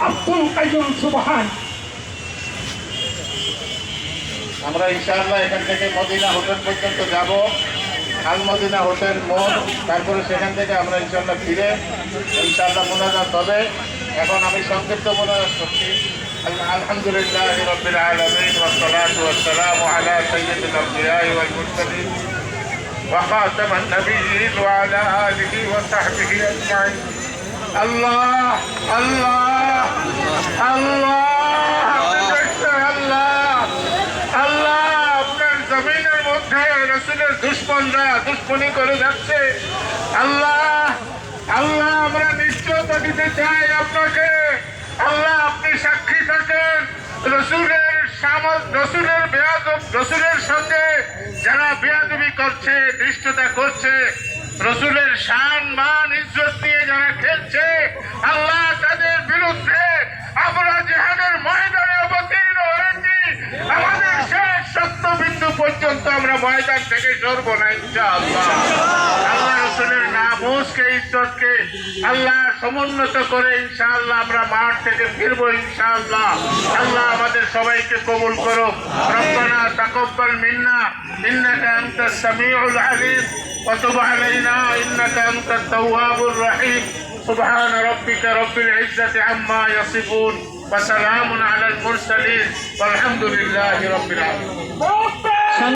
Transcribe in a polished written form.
আব্দুল কাইয়ুম সুবহান। আমরা ইনশাআল্লাহ এখান থেকে মদিনা হোটেল পর্যন্ত যাব, আল মদিনা হোটেল মোড়, তারপরে সেখান থেকে আমরা ইনশাআল্লাহ ফিরে ইনশাআল্লাহ মোনাজাত হবে। এখন আমি সংক্ষিপ্ত মোনাজাত করছি। আলহামদুলিল্লাহি রাব্বিল আলামিন ওয়াস সালাতু ওয়াস সালামু আলা সাইয়্যিদিল আমবিয়াই ওয়াল মুরসালিন ওয়া খাতামান নাবিয়্যিন ওয়া আলা আলিহি ওয়া সাহবিহি আজমাইন। আল্লাহ আল্লাহ আল্লাহ জমিনের মধ্যে রাসূলের দুশমনরা দুশমনি করে যাচ্ছে। আল্লাহ আল্লাহ আমরা নিশ্চয়তা দিতে চাই আপনাকে। আল্লাহ আপনি সাক্ষী থাকেন, রসুলের সঙ্গে যারা বেয়াদবি করছে, দৃষ্টতা করছে, রসুলের শান মান ইজ্জত নিয়ে যারা খেলছে, আল্লাহ তাদের বিরুদ্ধে আমরা জিহাদের ময়দানে অবতীর্ণ হয়েছি। আমাদের শেষ সত্যবিন্দু পর্যন্ত আমরা ময়দান থেকে সরব না ইনশাআল্লাহ। আল্লাহ রসুলের নামুসকে ইজ্জতকে আল্লাহ সমুন্নত করে ইনশাআল্লাহ আমরা মাঠ থেকে ফিরবো ইনশাআল্লাহ। আল্লাহ আমাদের সবাইকে কবুল করো। রব্বানা তাকাব্বাল মিন্না ইন্নাকা আনতাস সামিউল আলিম ওয়া তুব আলাইনা ইন্নাকা আনতাত তাওয়াবুর রহিম। সুবহান রাব্বিকা রাব্বিল ইজ্জাতি আম্মা ইয়াসিফুন ওয়া সালামুন আলাল মুরসালিন ওয়ালহামদুলিল্লাহি রাব্বিল আলামিন।